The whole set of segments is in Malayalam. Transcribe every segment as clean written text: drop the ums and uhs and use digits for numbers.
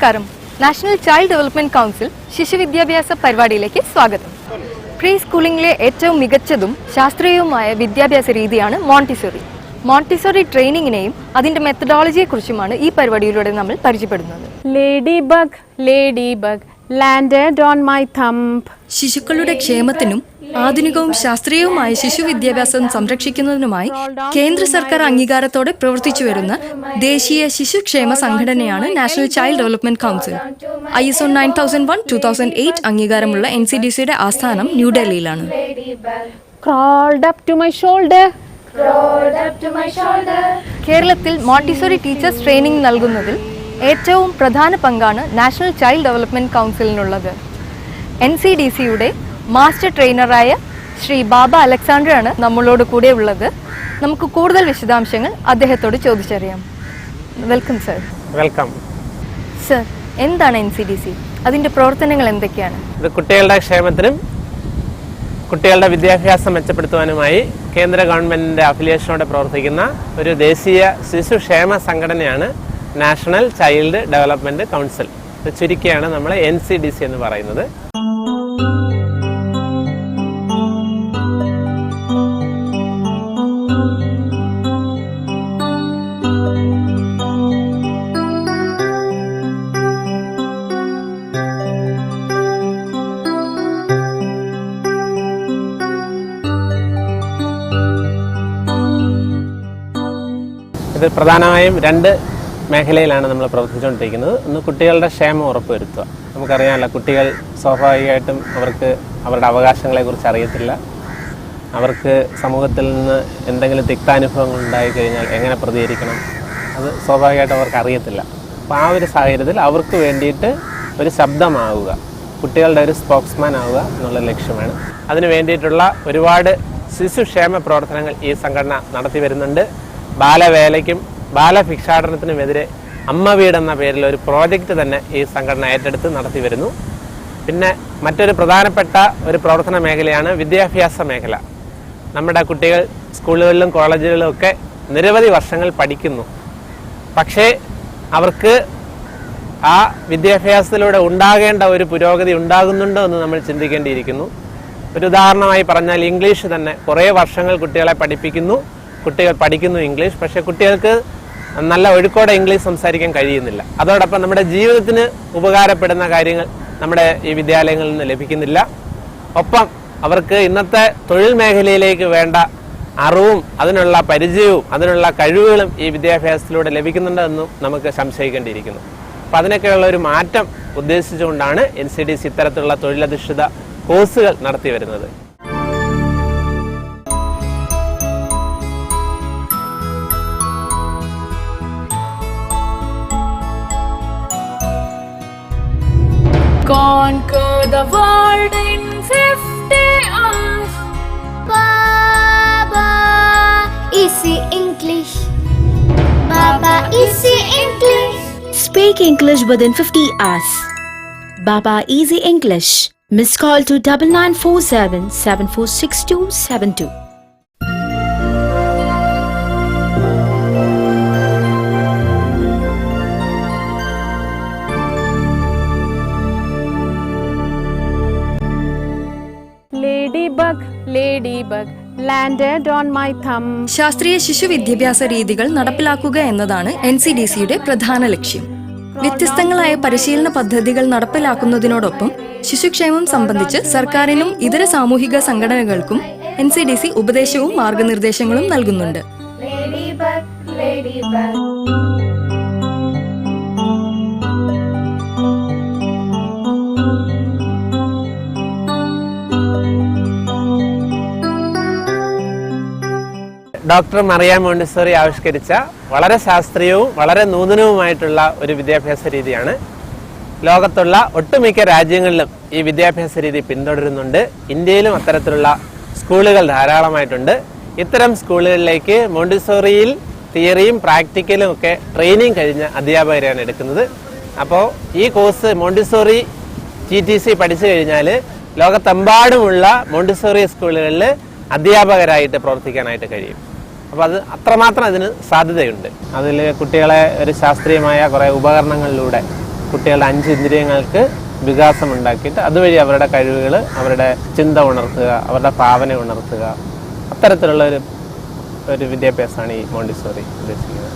നമസ്കാരം. നാഷണൽ ചൈൽഡ് ഡെവലപ്മെന്റ് കൗൺസിൽ ശിശുവിദ്യാഭ്യാസ പരിപാടിയിലേക്ക് സ്വാഗതം. പ്രീ സ്കൂളിംഗിലെ ഏറ്റവും മികച്ചതും ശാസ്ത്രീയവുമായ വിദ്യാഭ്യാസ രീതിയാണ് മോണ്ടിസോറി. മോണ്ടിസോറി ട്രെയിനിങ്ങിനെയും അതിന്റെ മെത്തഡോളജിയെക്കുറിച്ചുമാണ് ഈ പരിപാടിയിലൂടെ നമ്മൾ പരിചയപ്പെടുന്നത്. Lady bug landed on my thumb. ശിശുക്കളുടെ ക്ഷേമത്തിനും ആധുനികവും ശാസ്ത്രീയവുമായ ശിശു വിദ്യാഭ്യാസം സംരക്ഷിക്കുന്നതിനുമായി കേന്ദ്ര സർക്കാർ അംഗീകാരത്തോടെ പ്രവർത്തിച്ചു വരുന്ന ദേശീയ ശിശുക്ഷേമ സംഘടനയാണ് national child development council. ISO 9001/2008 അംഗീകാരമുള്ള NCDCയുടെ ആസ്ഥാനം ന്യൂഡൽഹിയിലാണ്. Crawled up to my shoulder. കേരളത്തിൽ മോണ്ടിസോറി ടീച്ചേഴ്സ് ട്രെയിനിങ് നൽകുന്നതിൽ ഏറ്റവും പ്രധാന പങ്കാണ് നാഷണൽ ചൈൽഡ് ഡെവലപ്മെന്റ് കൗൺസിലിനുള്ളത്. NCDCയുടെ മാസ്റ്റർ ട്രെയിനറായ ശ്രീ ബാബ അലക്സാണ്ടറാണ് നമ്മളോട് കൂടെ ഉള്ളത്. നമുക്ക് കൂടുതൽ വിശദാംശങ്ങൾ അദ്ദേഹത്തോട് ചോദിച്ചറിയാം. Welcome sir. Welcome sir. എന്താണ് NCDC? അതിന്റെ പ്രവർത്തനങ്ങൾ എന്തൊക്കെയാണ്? ഇത് കുട്ടികളുടെ ക്ഷേമത്തിനും കുട്ടികളുടെ വിദ്യാഭ്യാസം മെച്ചപ്പെടുത്തുവാനുമായി കേന്ദ്ര ഗവൺമെന്റിന്റെ അഫിലിയേഷനോടെ പ്രവർത്തിക്കുന്ന ഒരു ദേശീയ ശിശുക്ഷേമ സംഘടനയാണ് നാഷണൽ ചൈൽഡ് ഡെവലപ്മെന്റ് കൗൺസിൽ. ഇത് ചുരുക്കിയാണ് നമ്മൾ NCDC എന്ന് പറയുന്നത്. ഇത് പ്രധാനമായും രണ്ട് മേഖലയിലാണ് നമ്മൾ പ്രവർത്തിച്ചുകൊണ്ടിരിക്കുന്നത്. ഒന്ന് കുട്ടികളുടെ ക്ഷേമം ഉറപ്പുവരുത്തുക. നമുക്കറിയാമല്ലോ, കുട്ടികൾ സ്വാഭാവികമായിട്ടും അവർക്ക് അവരുടെ അവകാശങ്ങളെക്കുറിച്ച് അറിയത്തില്ല. അവർക്ക് സമൂഹത്തിൽ നിന്ന് എന്തെങ്കിലും തിക്താനുഭവങ്ങൾ ഉണ്ടായിക്കഴിഞ്ഞാൽ എങ്ങനെ പ്രതികരിക്കണം, അത് സ്വാഭാവികമായിട്ടും അവർക്ക് അറിയത്തില്ല. അപ്പോൾ ആ ഒരു സാഹചര്യത്തിൽ അവർക്ക് വേണ്ടിയിട്ട് ഒരു ശബ്ദമാവുക, കുട്ടികളുടെ ഒരു സ്പോക്സ്മാൻ ആവുക എന്നുള്ള ലക്ഷ്യമാണ്. അതിന് വേണ്ടിയിട്ടുള്ള ഒരുപാട് ശിശുക്ഷേമ പ്രവർത്തനങ്ങൾ ഈ സംഘടന നടത്തി വരുന്നുണ്ട്. ബാലവേലയ്ക്കും ബാലഭിക്ഷാടനത്തിനുമെതിരെ അമ്മ വീട് എന്ന പേരിൽ ഒരു പ്രോജക്റ്റ് തന്നെ ഈ സംഘടന ഏറ്റെടുത്ത് നടത്തി വരുന്നു. പിന്നെ മറ്റൊരു പ്രധാനപ്പെട്ട ഒരു പ്രവർത്തന മേഖലയാണ് വിദ്യാഭ്യാസ മേഖല. നമ്മുടെ കുട്ടികൾ സ്കൂളുകളിലും കോളേജുകളിലും ഒക്കെ നിരവധി വർഷങ്ങൾ പഠിക്കുന്നു. പക്ഷേ അവർക്ക് ആ വിദ്യാഭ്യാസത്തിലൂടെ ഉണ്ടാകേണ്ട ഒരു പുരോഗതി ഉണ്ടാകുന്നുണ്ടോ എന്ന് നമ്മൾ ചിന്തിക്കേണ്ടിയിരിക്കുന്നു. ഒരു ഉദാഹരണമായി പറഞ്ഞാൽ, ഇംഗ്ലീഷ് തന്നെ കുറേ വർഷങ്ങൾ കുട്ടികളെ പഠിപ്പിക്കുന്നു, കുട്ടികൾ പഠിക്കുന്നു ഇംഗ്ലീഷ്, പക്ഷേ കുട്ടികൾക്ക് നല്ല ഒഴുക്കോടെ ഇംഗ്ലീഷ് സംസാരിക്കാൻ കഴിയുന്നില്ല. അതോടൊപ്പം നമ്മുടെ ജീവിതത്തിന് ഉപകാരപ്പെടുന്ന കാര്യങ്ങൾ നമ്മുടെ ഈ വിദ്യാലയങ്ങളിൽ നിന്ന് ലഭിക്കുന്നില്ല. ഒപ്പം അവർക്ക് ഇന്നത്തെ തൊഴിൽ മേഖലയിലേക്ക് വേണ്ട അറിവും അതിനുള്ള പരിചയവും അതിനുള്ള കഴിവുകളും ഈ വിദ്യാഭ്യാസത്തിലൂടെ ലഭിക്കുന്നുണ്ടെന്നും നമുക്ക് സംശയിക്കേണ്ടിയിരിക്കുന്നു. അപ്പം അതിനൊക്കെയുള്ള ഒരു മാറ്റം ഉദ്ദേശിച്ചുകൊണ്ടാണ് NCDC ഇത്തരത്തിലുള്ള തൊഴിലധിഷ്ഠിത കോഴ്സുകൾ നടത്തി വരുന്നത്. Conquer the world in 50 hours. Baba, easy English. Baba, easy English. Speak English within 50 hours. Baba Easy English. Miss call to 9947 746272. Ladybug landed on my thumb. ശാസ്ത്രീയ ശിശു വിദ്യാഭ്യാസ രീതികൾ നടപ്പിലാക്കുക എന്നതാണ് NCDCയുടെ പ്രധാന ലക്ഷ്യം. വ്യത്യസ്തങ്ങളായ പരിശീലന പദ്ധതികൾ നടപ്പിലാക്കുന്നതിനോടൊപ്പം ശിശുക്ഷേമം സംബന്ധിച്ച് സർക്കാരിനും ഇതര സാമൂഹിക സംഘടനകൾക്കും NCDC ഉപദേശവും മാർഗനിർദ്ദേശങ്ങളും നൽകുന്നുണ്ട്. ഡോക്ടർ മറിയ മോണ്ടിസോറി ആവിഷ്കരിച്ച വളരെ ശാസ്ത്രീയവും വളരെ നൂതനവുമായിട്ടുള്ള ഒരു വിദ്യാഭ്യാസ രീതിയാണ്. ലോകത്തുള്ള ഒട്ടുമിക്ക രാജ്യങ്ങളിലും ഈ വിദ്യാഭ്യാസ രീതി പിന്തുടരുന്നുണ്ട്. ഇന്ത്യയിലും അത്തരത്തിലുള്ള സ്കൂളുകൾ ധാരാളമായിട്ടുണ്ട്. ഇത്തരം സ്കൂളുകളിലേക്ക് മോണ്ടിസോറിയിൽ തിയറിയും പ്രാക്ടിക്കലും ഒക്കെ ട്രെയിനിങ് കഴിഞ്ഞ അധ്യാപകരെയാണ് എടുക്കുന്നത്. അപ്പോൾ ഈ കോഴ്സ് മോണ്ടിസോറി TTC പഠിച്ചു കഴിഞ്ഞാൽ ലോകത്തെമ്പാടുമുള്ള മോണ്ടിസോറി സ്കൂളുകളിൽ അധ്യാപകരായിട്ട് പ്രവർത്തിക്കാനായിട്ട് കഴിയും. അപ്പോൾ അത് അത്രമാത്രം അതിന് സാധ്യതയുണ്ട്. അതിൽ കുട്ടികളെ ഒരു ശാസ്ത്രീയമായ കുറേ ഉപകരണങ്ങളിലൂടെ കുട്ടികളുടെ 5 ഇന്ദ്രിയങ്ങൾക്ക് വികാസം ഉണ്ടാക്കിയിട്ട് അതുവഴി അവരുടെ കഴിവുകൾ, അവരുടെ ചിന്ത ഉണർത്തുക, അവരുടെ ഭാവന ഉണർത്തുക, അത്തരത്തിലുള്ള ഒരു വിദ്യാഭ്യാസമാണ് ഈ മോണ്ടിസോറി ഉദ്ദേശിക്കുന്നത്.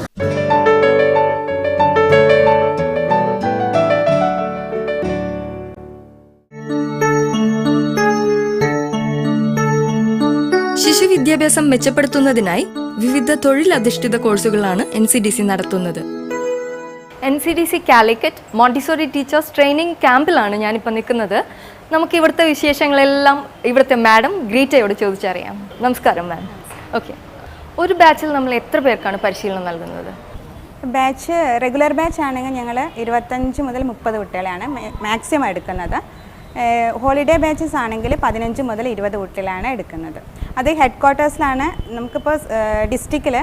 ശിശു വിദ്യാഭ്യാസം മെച്ചപ്പെടുത്തുന്നതിനായി വിവിധ തൊഴിലധിഷ്ഠിത കോഴ്സുകളാണ് NCDC നടത്തുന്നത്. NCDC Calicut Montessori teachers training ക്യാമ്പിലാണ് ഞാനിപ്പോൾ നിൽക്കുന്നത്. നമുക്ക് ഇവിടുത്തെ വിശേഷങ്ങളെല്ലാം ഇവിടുത്തെ മാഡം ഗ്രീറ്റയോട് ചോദിച്ചറിയാം. നമസ്കാരം മാം. ഓക്കെ, ഒരു ബാച്ചിൽ നമ്മൾ എത്ര പേർക്കാണ് പരിശീലനം നൽകുന്നത്? ബാച്ച് റെഗുലർ ബാച്ച് ആണെങ്കിൽ ഞങ്ങൾ 25 മുതൽ 30 കുട്ടികളെയാണ് മാക്സിമം എടുക്കുന്നത്. ഹോളിഡേ ബാച്ചസ് ആണെങ്കിൽ 15 മുതൽ 20 കുട്ടികളാണ് എടുക്കുന്നത്. അത് ഹെഡ് ക്വാർട്ടേഴ്സിലാണ്. നമുക്കിപ്പോൾ ഡിസ്ട്രിക്റ്റിൽ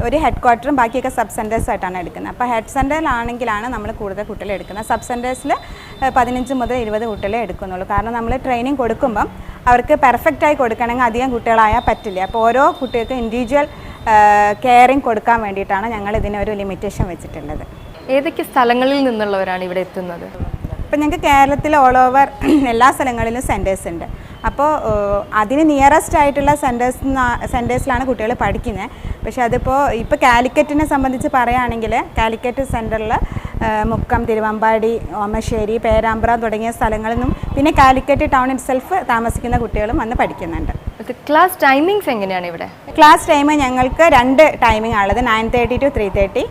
ഒരു ഹെഡ് ക്വാർട്ടറും ബാക്കിയൊക്കെ സബ് സെൻറ്റേഴ്സ് ആയിട്ടാണ് എടുക്കുന്നത്. അപ്പോൾ ഹെഡ് സെൻറ്ററിലാണെങ്കിലാണ് നമ്മൾ കൂടുതൽ കുട്ടികളെ എടുക്കുന്നത്. സബ് സെൻറ്റേഴ്സിൽ 15 മുതൽ 20 കുട്ടികളെ എടുക്കുന്നുള്ളൂ. കാരണം നമ്മൾ ട്രെയിനിങ് കൊടുക്കുമ്പം അവർക്ക് പെർഫെക്റ്റായി കൊടുക്കണമെങ്കിൽ അധികം കുട്ടികളായാൽ പറ്റില്ല. അപ്പോൾ ഓരോ കുട്ടികൾക്കും ഇൻഡിവിജ്വൽ കെയറിങ് കൊടുക്കാൻ വേണ്ടിയിട്ടാണ് ഞങ്ങൾ ഇതിനൊരു ലിമിറ്റേഷൻ വെച്ചിട്ടുള്ളത്. ഏതൊക്കെ സ്ഥലങ്ങളിൽ നിന്നുള്ളവരാണ് ഇവിടെ എത്തുന്നത്? ഇപ്പം ഞങ്ങൾക്ക് കേരളത്തിൽ ഓൾ ഓവർ എല്ലാ സ്ഥലങ്ങളിലും സെൻറ്റേഴ്സ് ഉണ്ട്. അപ്പോൾ അതിന് നിയറസ്റ്റ് ആയിട്ടുള്ള സെൻറ്റേഴ്സിലാണ് കുട്ടികൾ പഠിക്കുന്നത്. പക്ഷേ ഇപ്പോൾ കാലിക്കറ്റിനെ സംബന്ധിച്ച് പറയുകയാണെങ്കിൽ കാലിക്കറ്റ് സെൻറ്ററിൽ മുക്കം, തിരുവമ്പാടി, ഓമശ്ശേരി, പേരാമ്പ്ര തുടങ്ങിയ സ്ഥലങ്ങളിൽ നിന്നും പിന്നെ കാലിക്കറ്റ് ടൗൺ ഇറ്റ്സെൽഫ് താമസിക്കുന്ന കുട്ടികളും വന്ന് പഠിക്കുന്നുണ്ട്. ക്ലാസ് ടൈമിങ്സ് എങ്ങനെയാണ് ഇവിടെ? ക്ലാസ് ടൈം ഞങ്ങൾക്ക് 2 ടൈമിംഗ് ആണുള്ളത്. 9:30 to 3:30,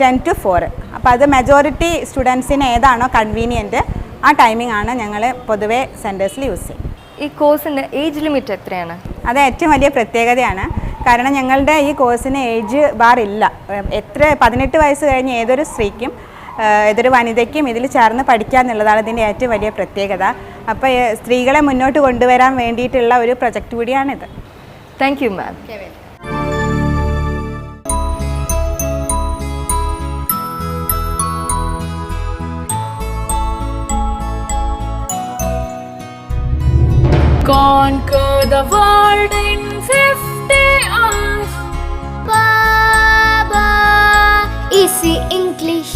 10 to 4. അപ്പോൾ അത് മെജോറിറ്റി സ്റ്റുഡൻസിന് ഏതാണോ കൺവീനിയൻറ്റ് ആ ടൈമിംഗ് ആണ് ഞങ്ങൾ പൊതുവേ സെൻറ്റേഴ്സിൽ യൂസ് ചെയ്യും. ഈ കോഴ്സിൻ്റെ ഏജ് ലിമിറ്റ് എത്രയാണ്? അത് ഏറ്റവും വലിയ പ്രത്യേകതയാണ്. കാരണം ഞങ്ങളുടെ ഈ കോഴ്സിന് ഏജ് ബാർ ഇല്ല. 18 വയസ്സ് കഴിഞ്ഞ് ഏതൊരു സ്ത്രീക്കും ഏതൊരു വനിതയ്ക്കും ഇതിൽ ചേർന്ന് പഠിക്കുക എന്നുള്ളതാണ് ഇതിൻ്റെ ഏറ്റവും വലിയ പ്രത്യേകത. അപ്പോൾ സ്ത്രീകളെ മുന്നോട്ട് കൊണ്ടുവരാൻ വേണ്ടിയിട്ടുള്ള ഒരു പ്രൊജക്റ്റ് കൂടിയാണിത്. Thank you ma'am. Conquer the world in 50 hours. Baba, easy English.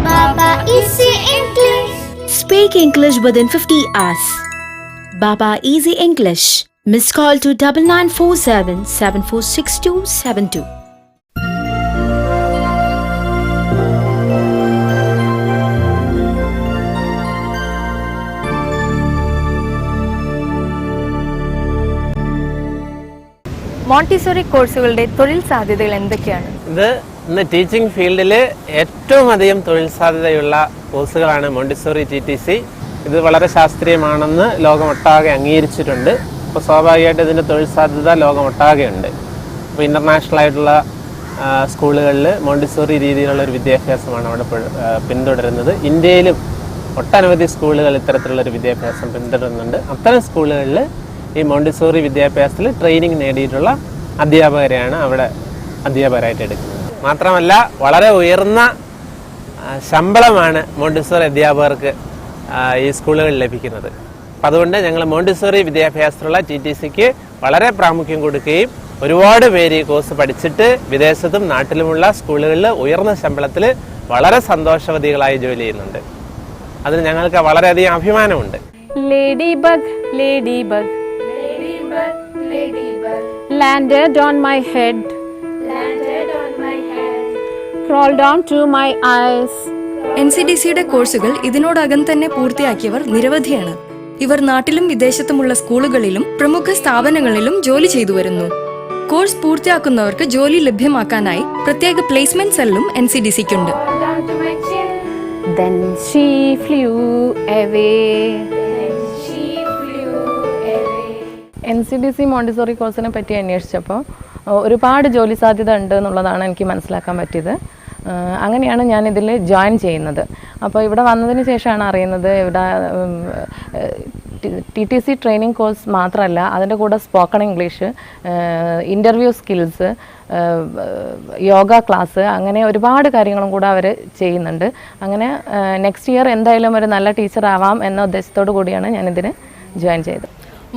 Baba, easy English. Speak English within 50 hours. Baba Easy English. Miss call to 9947 746272. Montessori കോഴ്സുകളുടെ തൊഴിൽ സാധ്യതകൾ എന്തൊക്കെയാണ്? ഇത് ഇന്ന് ടീച്ചിങ് ഫീൽഡിൽ ഏറ്റവും അധികം തൊഴിൽ സാധ്യതയുള്ള കോഴ്സുകളാണ് മോണ്ടിസോറി TTC. ഇത് വളരെ ശാസ്ത്രീയമാണെന്ന് ലോകമൊട്ടാകെ അംഗീകരിച്ചിട്ടുണ്ട്. അപ്പോൾ സ്വാഭാവികമായിട്ട് ഇതിൻ്റെ തൊഴിൽ സാധ്യത ലോകമൊട്ടാകെ ഉണ്ട്. അപ്പോൾ ഇൻ്റർനാഷണൽ ആയിട്ടുള്ള സ്കൂളുകളിൽ മോണ്ടിസോറി രീതിയിലുള്ള ഒരു വിദ്യാഭ്യാസമാണ് അവിടെ പിന്തുടരുന്നത്. ഇന്ത്യയിലും ഒട്ടനവധി സ്കൂളുകൾ ഇത്തരത്തിലുള്ളൊരു വിദ്യാഭ്യാസം പിന്തുടരുന്നുണ്ട്. അത്തരം സ്കൂളുകളിൽ ഈ മോണ്ടിസോറി വിദ്യാഭ്യാസത്തിൽ ട്രെയിനിങ് നേടിയിട്ടുള്ള അധ്യാപകരെയാണ് അവിടെ അധ്യാപകരായിട്ട് എടുക്കുന്നത്. മാത്രമല്ല വളരെ ഉയർന്ന ശമ്പളമാണ് മോണ്ടിസോറി അധ്യാപകർക്ക് ഈ സ്കൂളുകളിൽ ലഭിക്കുന്നത്. അപ്പം അതുകൊണ്ട് ഞങ്ങൾ മോണ്ടിസോറി വിദ്യാഭ്യാസത്തിലുള്ള TTCക്ക് വളരെ പ്രാമുഖ്യം കൊടുക്കുകയും ഒരുപാട് പേര് ഈ കോഴ്സ് പഠിച്ചിട്ട് വിദേശത്തും നാട്ടിലുമുള്ള സ്കൂളുകളിൽ ഉയർന്ന ശമ്പളത്തിൽ വളരെ സന്തോഷവതികളായി ജോലി ചെയ്യുന്നുണ്ട്. അതിന് ഞങ്ങൾക്ക് വളരെയധികം അഭിമാനമുണ്ട്. Ladybug, ladybug, Ladybug, ladybug, landed on my head, landed on my head. crawled down to my eyes. NCDCയുടെ കോഴ്സുകൾ ഇതിനോടകം തന്നെ പൂർത്തിയാക്കിയവർ നിരവധിയാണ്. ഇവർ നാട്ടിലും വിദേശത്തുമുള്ള സ്കൂളുകളിലും പ്രമുഖ സ്ഥാപനങ്ങളിലും ജോലി ചെയ്തു വരുന്നു. കോഴ്സ് പൂർത്തിയാക്കുന്നവർക്ക് ജോലി ലഭ്യമാക്കാനായി പ്രത്യേക പ്ലേസ്മെന്റ് സെല്ലും NCDCക്കുണ്ട്. Down to my chin, Then she flew away. then she flew away. NCDC Montessori കോഴ്സിനെ പറ്റി അന്വേഷിച്ചപ്പോൾ ഒരുപാട് ജോലി സാധ്യത ഉണ്ട് എന്നുള്ളതാണ് എനിക്ക് മനസ്സിലാക്കാൻ പറ്റിയത്. അങ്ങനെയാണ് ഞാൻ ഇതിൽ ജോയിൻ ചെയ്യുന്നത്. അപ്പോൾ ഇവിടെ വന്നതിന് ശേഷമാണ് അറിയുന്നത് ഇവിടെ TTC ട്രെയിനിങ് കോഴ്സ് മാത്രമല്ല, അതിൻ്റെ കൂടെ spoken English, interview skills, yoga class, അങ്ങനെ ഒരുപാട് കാര്യങ്ങളും കൂടെ അവർ ചെയ്യുന്നുണ്ട്. അങ്ങനെ നെക്സ്റ്റ് ഇയർ എന്തായാലും ഒരു നല്ല ടീച്ചർ ആവാം എന്ന ഉദ്ദേശത്തോടു കൂടിയാണ് ഞാനിതിന് ജോയിൻ ചെയ്തത്.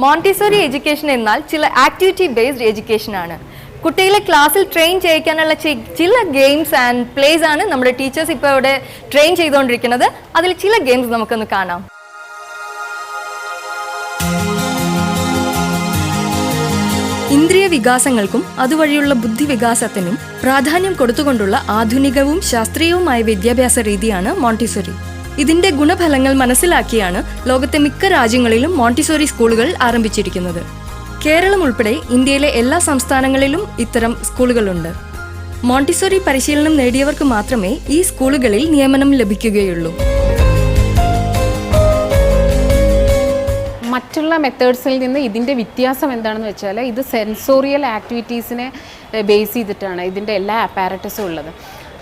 മോണ്ടിസോറി എഡ്യൂക്കേഷൻ എന്നാൽ ചില ആക്ടിവിറ്റി ബേസ്ഡ് എഡ്യൂക്കേഷൻ ആണ്. കുട്ടികളെ ക്ലാസ്സിൽ ട്രെയിൻ ചെയ്യിക്കാനുള്ള ചില ഗെയിംസ് ആൻഡ് പ്ലേസ് ആണ് നമ്മുടെ ടീച്ചേഴ്സ് ഇപ്പോൾ ഇവിടെ ട്രെയിൻ ചെയ്തുകൊണ്ടിരിക്കുന്നത്. അതിൽ ചില ഗെയിംസ് നമുക്കൊന്ന് കാണാം. ഇന്ദ്രിയ വികാസങ്ങൾക്കും അതുവഴിയുള്ള ബുദ്ധിവികാസത്തിനും പ്രാധാന്യം കൊടുത്തുകൊണ്ടുള്ള ആധുനികവും ശാസ്ത്രീയവുമായ വിദ്യാഭ്യാസ രീതിയാണ് മോണ്ടിസോറി. ഇതിന്റെ ഗുണഫലങ്ങൾ മനസ്സിലാക്കിയാണ് ലോകത്തെ മിക്ക രാജ്യങ്ങളിലും മോണ്ടിസോറി സ്കൂളുകൾ ആരംഭിച്ചിരിക്കുന്നത്. കേരളം ഉൾപ്പെടെ ഇന്ത്യയിലെ എല്ലാ സംസ്ഥാനങ്ങളിലും ഇത്തരം സ്കൂളുകളുണ്ട്. മോണ്ടിസോറി പരിശീലനം നേടിയവർക്ക് മാത്രമേ ഈ സ്കൂളുകളിൽ നിയമനം ലഭിക്കുകയുള്ളൂ. മറ്റുള്ള മെത്തേഡ്സിൽ നിന്ന് ഇതിൻ്റെ വ്യത്യാസം എന്താണെന്ന് വെച്ചാൽ ഇത് സെൻസോറിയൽ ആക്ടിവിറ്റീസിനെ ബേസ് ചെയ്തിട്ടാണ് ഇതിൻ്റെ എല്ലാ അപ്പാരറ്റസും ഉള്ളത്.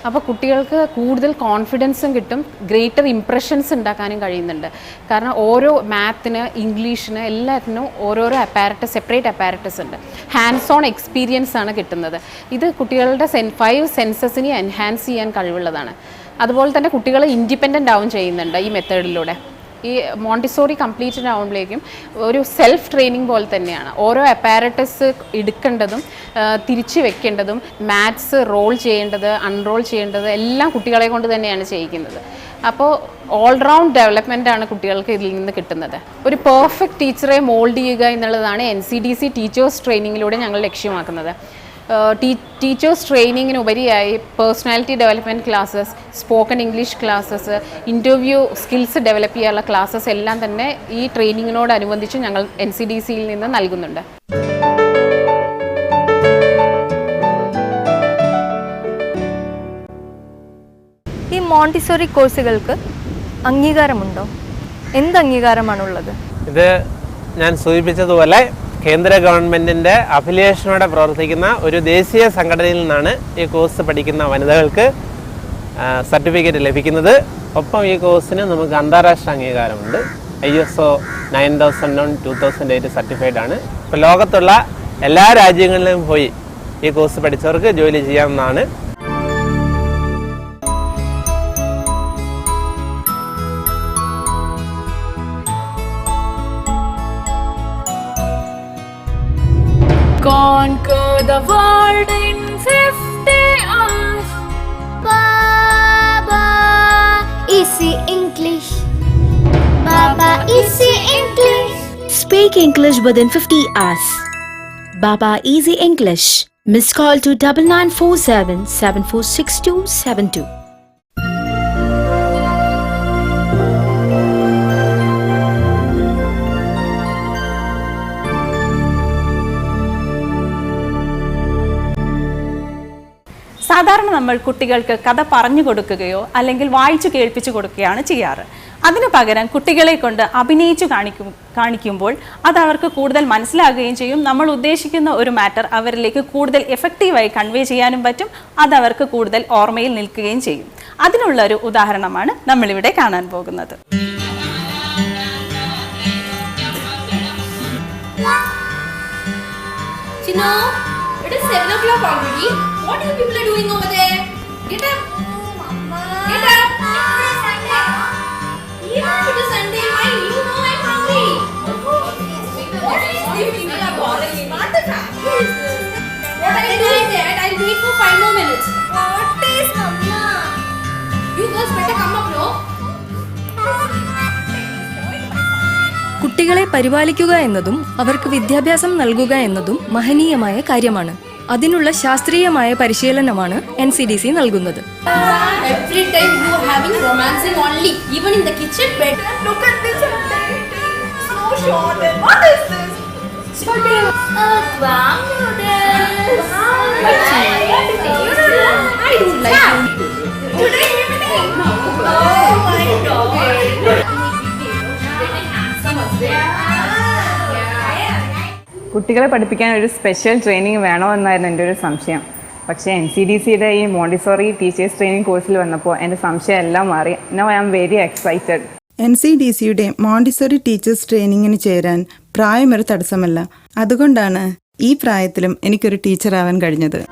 അപ്പോൾ കുട്ടികൾക്ക് കൂടുതൽ കോൺഫിഡൻസും കിട്ടും, ഗ്രേറ്റർ ഇംപ്രഷൻസ് ഉണ്ടാക്കാനും കഴിയുന്നുണ്ട്. കാരണം ഓരോ മാത്തിന്, ഇംഗ്ലീഷിന് എല്ലാത്തിനും ഓരോരോ സെപ്പറേറ്റ് അപ്പാരറ്റസ് ഉണ്ട്. ഹാൻഡ്സ് ഓൺ എക്സ്പീരിയൻസ് ആണ് കിട്ടുന്നത്. ഇത് കുട്ടികളുടെ 5 സെൻസസിനെ എൻഹാൻസ് ചെയ്യാൻ കഴിവുള്ളതാണ്. അതുപോലെ തന്നെ കുട്ടികൾ ഇൻഡിപെൻഡൻ്റ് ആവും ചെയ്യുന്നുണ്ട് ഈ മെത്തേഡിലൂടെ. ഈ മോണ്ടിസോറി കംപ്ലീറ്റഡ് ആവുമ്പോഴേക്കും ഒരു സെൽഫ് ട്രെയിനിങ് പോലെ തന്നെയാണ്. ഓരോ അപ്പാരറ്റസ് എടുക്കേണ്ടതും തിരിച്ചു വെക്കേണ്ടതും മാത്സ് റോൾ ചെയ്യേണ്ടത്, അൺറോൾ ചെയ്യേണ്ടത് എല്ലാം കുട്ടികളെ കൊണ്ട് തന്നെയാണ് ചെയ്യിക്കുന്നത്. അപ്പോൾ ഓൾറൗണ്ട് ഡെവലപ്മെൻ്റാണ് കുട്ടികൾക്ക് ഇതിൽ നിന്ന് കിട്ടുന്നത്. ഒരു പെർഫെക്റ്റ് ടീച്ചറെ മോൾഡ് ചെയ്യുക എന്നുള്ളതാണ് NCDC ടീച്ചേഴ്സ് ട്രെയിനിങ്ങിലൂടെ ഞങ്ങൾ ലക്ഷ്യമാക്കുന്നത്. ടീച്ചേഴ്സ് ട്രെയിനിങ്ങിന് ഉപരിയായി personality development classes, spoken English classes, interview skills develop ചെയ്യാനുള്ള ക്ലാസ്സസ് എല്ലാം തന്നെ ഈ ട്രെയിനിങ്ങിനോടനുബന്ധിച്ച് ഞങ്ങൾ NCDCയിൽ നിന്ന് നൽകുന്നുണ്ട്. ഈ മോണ്ടിസോറി കോഴ്സുകൾക്ക് അംഗീകാരമുണ്ടോ? എന്ത് അംഗീകാരമാണുള്ളത്? ഇത് ഞാൻ സൂചിപ്പിച്ചതുപോലെ കേന്ദ്ര ഗവൺമെൻറ്റിൻ്റെ അഫിലിയേഷനോടെ പ്രവർത്തിക്കുന്ന ഒരു ദേശീയ സംഘടനയിൽ നിന്നാണ് ഈ കോഴ്സ് പഠിക്കുന്ന വനിതകൾക്ക് സർട്ടിഫിക്കറ്റ് ലഭിക്കുന്നത്. ഒപ്പം ഈ കോഴ്സിന് നമുക്ക് അന്താരാഷ്ട്ര അംഗീകാരമുണ്ട്. ISO 9001 2008 സർട്ടിഫൈഡ് ആണ്. ഇപ്പോൾ ലോകത്തുള്ള എല്ലാ രാജ്യങ്ങളിലും പോയി ഈ കോഴ്സ് പഠിച്ചവർക്ക് ജോലി ചെയ്യാവുന്നതാണ്. Conquer the world in 50 hours. Baba, easy English. Baba, easy English. Speak English within 50 hours. Baba Easy English. Miss call to 9947 746272. സാധാരണ നമ്മൾ കുട്ടികൾക്ക് കഥ പറഞ്ഞു കൊടുക്കുകയോ അല്ലെങ്കിൽ വായിച്ചു കേൾപ്പിച്ചു കൊടുക്കുകയാണ് ചെയ്യാറ്. അതിനു പകരം കുട്ടികളെ കൊണ്ട് അഭിനയിച്ചു കാണിക്കുമ്പോൾ അത് അവർക്ക് കൂടുതൽ മനസ്സിലാകുകയും ചെയ്യും. നമ്മൾ ഉദ്ദേശിക്കുന്ന ഒരു മാറ്റർ അവരിലേക്ക് കൂടുതൽ എഫക്റ്റീവായി കൺവേ ചെയ്യാനും പറ്റും. അത് അവർക്ക് കൂടുതൽ ഓർമ്മയിൽ നിൽക്കുകയും ചെയ്യും. അതിനുള്ള ഒരു ഉദാഹരണമാണ് നമ്മളിവിടെ കാണാൻ പോകുന്നത്. It is 7 o'clock already. What you people are doing over there? Get up. Mama. Get up. Yeah, it is Sunday. Why? You know I'm hungry. What is this? People are bothering. What the crap is this? What are you doing there? I'll wait for 5 more minutes. What is Mama? You girls better come up, no? കുട്ടികളെ പരിപാലിക്കുക എന്നതും അവർക്ക് വിദ്യാഭ്യാസം നൽകുക എന്നതും മഹനീയമായ കാര്യമാണ്. അതിനുള്ള ശാസ്ത്രീയമായ പരിശീലനമാണ് NCDC നൽകുന്നത്. Every time you are having romancing only, even in the kitchen bed. Look at this. So short. What is this? Wow noodles. I don't like it. Today evening. Oh my God. കുട്ടികളെ പഠിപ്പിക്കാൻ ഒരു സ്പെഷ്യൽ ട്രെയിനിങ് വേണോ എന്നായിരുന്നു എൻ്റെ ഒരു സംശയം. പക്ഷേ NCDCയുടെ ഈ മോണ്ടിസോറി ടീച്ചേഴ്സ് ട്രെയിനിങ് കോഴ്സിൽ വന്നപ്പോൾ എൻ്റെ സംശയം എല്ലാം മാറി. Now I am very excited. NCDCയുടെ മോണ്ടിസോറി ടീച്ചേഴ്സ് ട്രെയിനിങ്ങിന് ചേരാൻ പ്രായമൊരു തടസ്സമല്ല. അതുകൊണ്ടാണ് ഈ പ്രായത്തിലും എനിക്കൊരു ടീച്ചറാവാൻ കഴിഞ്ഞത്.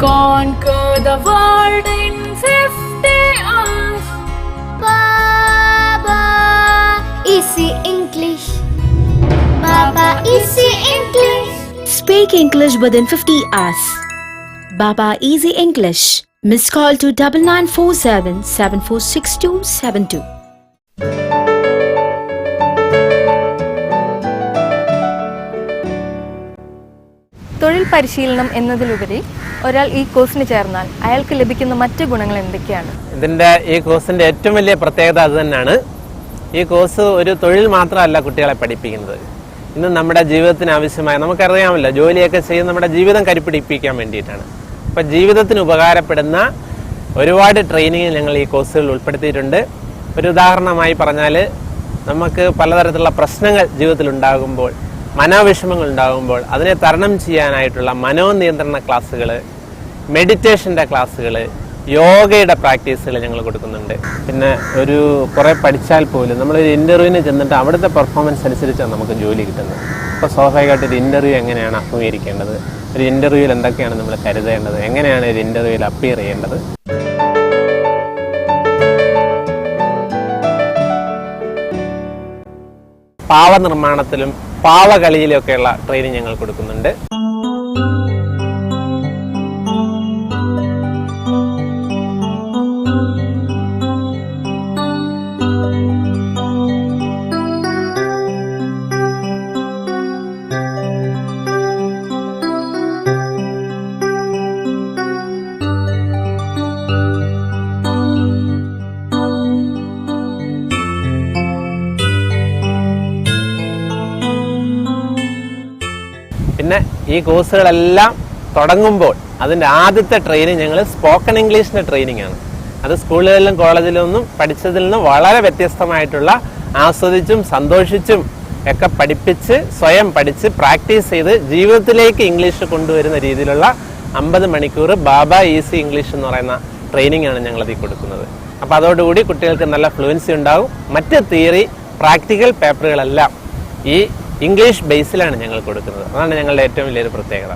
Conquer the world in 50 easy English. Baba easy English. Speak English within 50 hours. Baba Easy English. Miss call to 9947 746272. തൊഴിൽ പരിശീലനം എന്നതിലുപരി ഒരാൾ ഈ കോഴ്സിന് ചേർന്നാൽ അയാൾക്ക് ലഭിക്കുന്ന മറ്റ് ഗുണങ്ങൾ എന്തൊക്കെയാണ്? ഈ കോഴ്സിന്റെ ഏറ്റവും വലിയ പ്രത്യേകത അത് തന്നെയാണ്. ഈ കോഴ്സ് ഒരു തൊഴിൽ മാത്രമല്ല കുട്ടികളെ പഠിപ്പിക്കുന്നത്. ഇന്ന് നമ്മുടെ ജീവിതത്തിന് ആവശ്യമായ, നമുക്കറിയാമല്ലോ, ജോലിയൊക്കെ ചെയ്ത് നമ്മുടെ ജീവിതം കരുപ്പിടിപ്പിക്കാൻ വേണ്ടിയിട്ടാണ്. അപ്പം ജീവിതത്തിന് ഉപകാരപ്പെടുന്ന ഒരുപാട് ട്രെയിനിങ് ഞങ്ങൾ ഈ കോഴ്സുകളിൽ ഉൾപ്പെടുത്തിയിട്ടുണ്ട്. ഒരു ഉദാഹരണമായി പറഞ്ഞാൽ, നമുക്ക് പലതരത്തിലുള്ള പ്രശ്നങ്ങൾ ജീവിതത്തിൽ ഉണ്ടാകുമ്പോൾ, മനോവിഷമങ്ങൾ ഉണ്ടാകുമ്പോൾ അതിനെ തരണം ചെയ്യാനായിട്ടുള്ള മനോനിയന്ത്രണ ക്ലാസ്സുകൾ, മെഡിറ്റേഷൻ്റെ ക്ലാസ്സുകൾ, യോഗയുടെ പ്രാക്ടീസുകൾ ഞങ്ങൾ കൊടുക്കുന്നുണ്ട്. പിന്നെ കുറേ പഠിച്ചാൽ പോലും നമ്മളൊരു ഇൻ്റർവ്യൂവിന് ചെന്നിട്ട് അവിടുത്തെ പെർഫോമൻസ് അനുസരിച്ചാണ് നമുക്ക് ജോലി കിട്ടുന്നത്. അപ്പോൾ സ്വാഭാവികമായിട്ട് ഒരു ഇൻ്റർവ്യൂ എങ്ങനെയാണ് അഭിമുഖീകരിക്കേണ്ടത്, ഒരു ഇൻ്റർവ്യൂവിൽ എന്തൊക്കെയാണ് നമ്മൾ കരുതേണ്ടത്, എങ്ങനെയാണ് ഒരു ഇൻ്റർവ്യൂവിൽ അപ്പിയർ ചെയ്യേണ്ടത്, പാവ നിർമ്മാണത്തിലും പാവകളിയിലൊക്കെയുള്ള ട്രെയിനിങ് ഞങ്ങൾ കൊടുക്കുന്നുണ്ട്. പിന്നെ ഈ കോഴ്സുകളെല്ലാം തുടങ്ങുമ്പോൾ അതിൻ്റെ ആദ്യത്തെ ട്രെയിനിങ് ഞങ്ങൾ സ്പോക്കൺ ഇംഗ്ലീഷിൻ്റെ ട്രെയിനിങ് ആണ്. അത് സ്കൂളുകളിലും കോളേജിലും ഒന്നും പഠിച്ചതിൽ നിന്ന് വളരെ വ്യത്യസ്തമായിട്ടുള്ള, ആസ്വദിച്ചും സന്തോഷിച്ചും ഒക്കെ പഠിപ്പിച്ച് സ്വയം പഠിച്ച് പ്രാക്ടീസ് ചെയ്ത് ജീവിതത്തിലേക്ക് ഇംഗ്ലീഷ് കൊണ്ടുവരുന്ന രീതിയിലുള്ള 50 മണിക്കൂർ ബാബ ഈസി ഇംഗ്ലീഷ് എന്ന് പറയുന്ന ട്രെയിനിങ് ആണ് ഞങ്ങളതിൽ കൊടുക്കുന്നത്. അപ്പോൾ അതോടുകൂടി കുട്ടികൾക്ക് നല്ല ഫ്ലുവൻസി ഉണ്ടാവും. മറ്റ് തിയറി പ്രാക്ടിക്കൽ പേപ്പറുകളെല്ലാം ഈ ഇംഗ്ലീഷ് ബേസിലാണ് ഞങ്ങൾ കൊടുക്കുന്നത്. അതാണ് ഞങ്ങളുടെ ഏറ്റവും വലിയൊരു പ്രത്യേകത.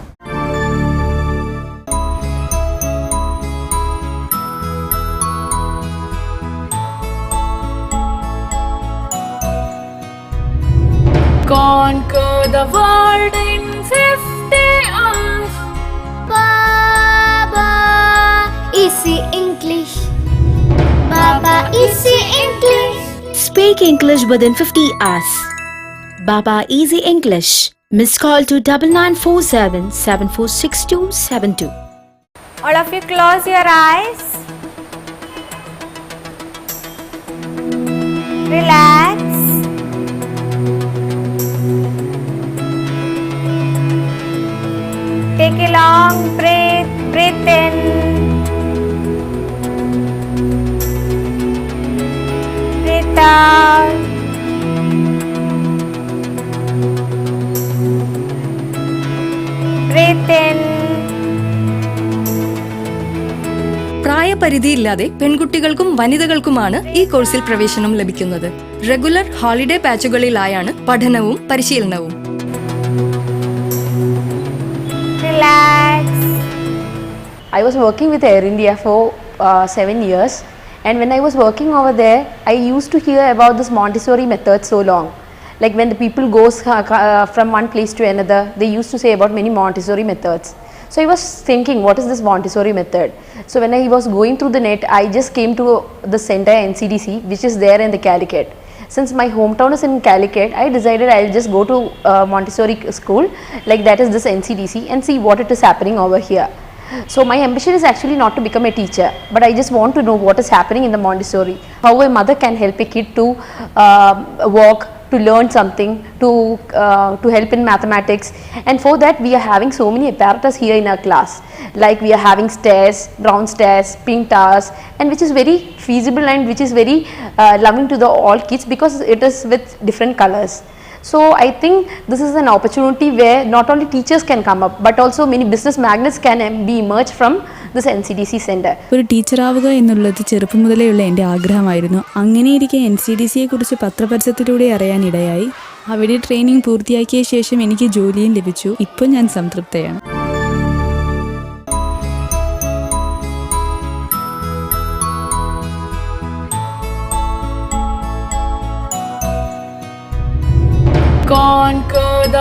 Conquer the world in 50 hours. Baba easy English. Baba easy English. Speak English within 50 hours. Baba Easy English. Miss call to 9947 746272. All of you close your eyes. Relax. Take a long breath. Breathe in. Breathe out. Breathe in. പ്രായപരിധിയില്ലാതെ പെൺകുട്ടികൾക്കും വനിതകൾക്കുമാണ് ഈ കോഴ്സിൽ പ്രവേശനം ലഭിക്കുന്നത്. റെഗുലർ ഹോളിഡേ ബാച്ചുകളിലായാണ് പഠനവും പരിശീലനവും. Relax. I was working with Air India for 7 years, and when I was working over there, I used to hear about this Montessori method so long. Like when the people goes from one place to another, they used to say about many Montessori methods. So I was thinking, what is this Montessori method? So when I was going through the net, I just came to the center NCDC, which is there in the Calicut. Since my hometown is in Calicut, I decided I'll just go to Montessori school, like that is this NCDC, and see what it is happening over here. So my ambition is actually not to become a teacher, but I just want to know what is happening in the Montessori, how a mother can help a kid to walk, to learn something, to help in mathematics. And for that we are having so many apparatus here in our class, like we are having stairs, brown stairs, pink towers, and which is very feasible and which is very loving to the all kids because it is with different colors. So I think this is an opportunity where not only teachers can come up, but also many business magnets can be emerged from this NCDC center. ഒരു ടീച്ചറാവുക എന്നുള്ളത് ചെറുപ്പം മുതലേയുള്ള എൻ്റെ ആഗ്രഹമായിരുന്നു. അങ്ങനെയിരിക്കെ NCDCയെ കുറിച്ച് പത്രപരസ്യത്തിലൂടെ അറിയാനിടയായി. അവിടെ ട്രെയിനിങ് പൂർത്തിയാക്കിയ ശേഷം എനിക്ക് ജോലിയും ലഭിച്ചു. ഇപ്പോൾ ഞാൻ സംതൃപ്തയാണ്.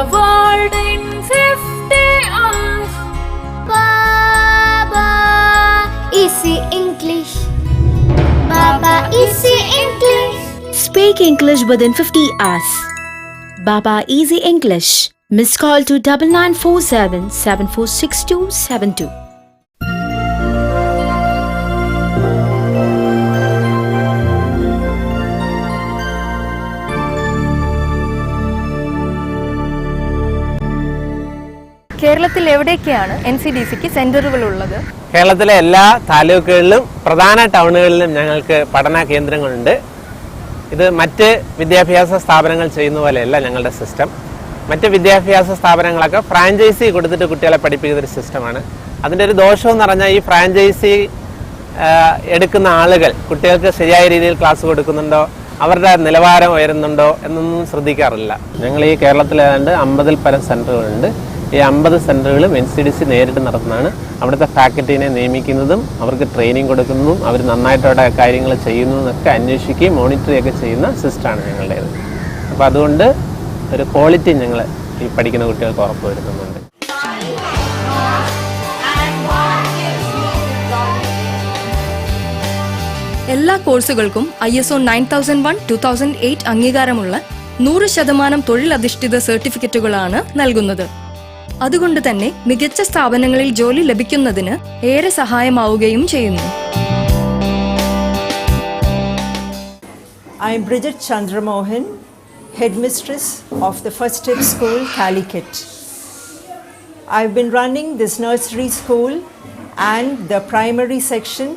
the world in 50 hours. Baba, easy English. Baba, easy English. Speak English within 50 hours. Baba Easy English. Miss call to 9947 746272. കേരളത്തിൽ എവിടെയൊക്കെയാണ് NCDCക്ക് സെന്ററുകൾ ഉള്ളത്? കേരളത്തിലെ എല്ലാ താലൂക്കുകളിലും പ്രധാന ടൗണുകളിലും ഞങ്ങൾക്ക് പഠന കേന്ദ്രങ്ങളുണ്ട്. ഇത് മറ്റ് വിദ്യാഭ്യാസ സ്ഥാപനങ്ങൾ ചെയ്യുന്ന പോലെയല്ല ഞങ്ങളുടെ സിസ്റ്റം. മറ്റ് വിദ്യാഭ്യാസ സ്ഥാപനങ്ങളൊക്കെ ഫ്രാഞ്ചൈസി കൊടുത്തിട്ട് കുട്ടികളെ പഠിപ്പിക്കുന്ന ഒരു സിസ്റ്റമാണ്. അതിൻ്റെ ഒരു ദോഷം എന്ന് പറഞ്ഞാൽ ഈ ഫ്രാഞ്ചൈസി എടുക്കുന്ന ആളുകൾ കുട്ടികൾക്ക് ശരിയായ രീതിയിൽ ക്ലാസ് കൊടുക്കുന്നുണ്ടോ, അവരുടെ നിലവാരം ഉയരുന്നുണ്ടോ എന്നൊന്നും ശ്രദ്ധിക്കാറില്ല. ഞങ്ങൾ ഈ കേരളത്തിൽ ഏതാണ്ട് 50-ൽ പരം സെൻറ്ററുകളുണ്ട്. ഈ 50 സെൻറ്ററുകളും NCDC നേരിട്ട് നടത്തുന്നതാണ്. അവിടുത്തെ ഫാക്കൽറ്റീനെ നിയമിക്കുന്നതും അവർക്ക് ട്രെയിനിങ് കൊടുക്കുന്നതും അവർ നന്നായിട്ട് അവിടെ കാര്യങ്ങൾ ചെയ്യുന്നതൊക്കെ അന്വേഷിക്കുകയും മോണിറ്ററിയൊക്കെ ചെയ്യുന്ന സിസ്റ്റമാണ് ഞങ്ങളുടേത്. അപ്പോൾ അതുകൊണ്ട് ഒരു ക്വാളിറ്റി ഞങ്ങൾ ഈ പഠിക്കുന്ന കുട്ടികൾക്ക് ഉറപ്പ് വരുത്തുന്നുണ്ട്. എല്ലാ കോഴ്സുകൾക്കും ISO 9001-2008 അംഗീകാരമുള്ള 100% തൊഴിലധിഷ്ഠിത സർട്ടിഫിക്കറ്റുകളാണ് നൽകുന്നത്. അതുകൊണ്ട് തന്നെ മികച്ച സ്ഥാപനങ്ങളിൽ ജോലി ലഭിക്കുന്നതിന് ഏറെ സഹായമാവുകയും ചെയ്യുന്നു. I am Bridget Chandramohan, headmistress of the First Step School, Calicut. I've been running this nursery school and the primary section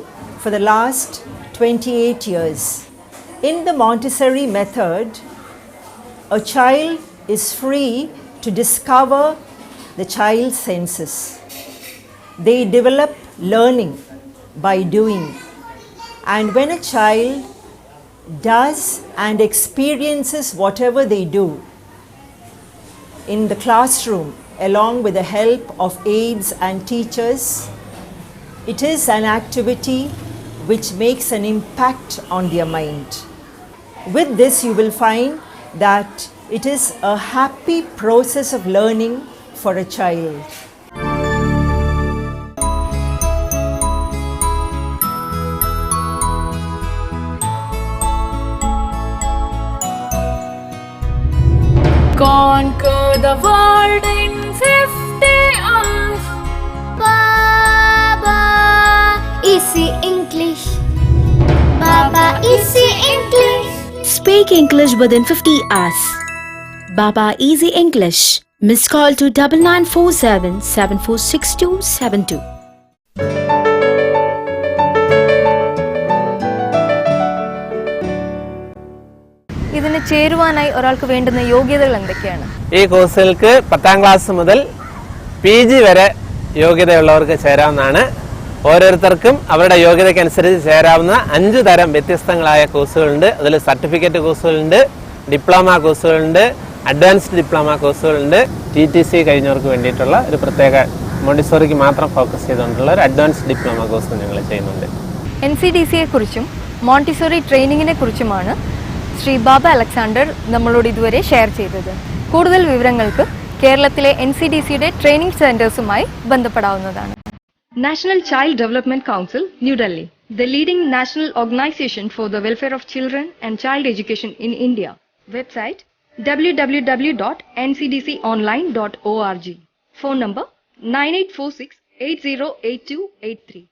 for the last 28 years. In the Montessori method, a child is free to discover the child's senses. They develop learning by doing. And when a child does and experiences whatever they do in the classroom along with the help of aides and teachers, it is an activity which makes an impact on their mind. With this, you will find that it is a happy process of learning for a child. Conquer the world in 50 hours. Baba, easy English. Baba, easy English. Speak English within 50 hours. Baba Easy English. Miss call to 9947 746272. ഇതിന് ചേരുവാനായി ഒരാൾക്ക് വേണ്ടുന്ന യോഗ്യതകൾ എന്തൊക്കെയാണ്? ഈ കോഴ്സുകൾക്ക് 10ാം ക്ലാസ് മുതൽ PG വരെ യോഗ്യതയുള്ളവർക്ക് ചേരാവുന്നതാണ്. ഓരോരുത്തർക്കും അവരുടെ യോഗ്യതയ്ക്കനുസരിച്ച് ചേരാവുന്ന 5 തരം വ്യത്യസ്തങ്ങളായ കോഴ്സുകളുണ്ട്. അതിൽ സർട്ടിഫിക്കറ്റ് കോഴ്സുകളുണ്ട്, ഡിപ്ലോമ കോഴ്സുകളുണ്ട്, അഡ്വാൻസ്ഡ് ഡിപ്ലോമ കോഴ്സുകളുണ്ട്. TTC കഴിഞ്ഞവർക്ക് വേണ്ടിയിട്ടുള്ള ഒരു പ്രത്യേക മോണ്ടിസോറിക്ക് മാത്രം ഫോക്കസ് ചെയ്തുകൊണ്ടുള്ള ഒരു അഡ്വാൻസ്ഡ് ഡിപ്ലോമ കോഴ്സ് ഞങ്ങൾ ചെയ്യുന്നുണ്ട്. NCDCയെ കുറിച്ചും മോണ്ടിസോറി ട്രെയിനിങ്ങിനെ കുറിച്ചുമാണ് ശ്രീ ബാബ അലക്സാണ്ടർ നമ്മളോട് ഇതുവരെ ഷെയർ ചെയ്തത്. കൂടുതൽ വിവരങ്ങൾക്ക് കേരളത്തിലെ NCDCയുടെ ട്രെയിനിങ് സെന്റേഴ്സുമായി ബന്ധപ്പെടാവുന്നതാണ്. National child development council, New Delhi, the leading national organization for the welfare of children and child education in India. Website www.ncdconline.org. Phone number 9846 808283.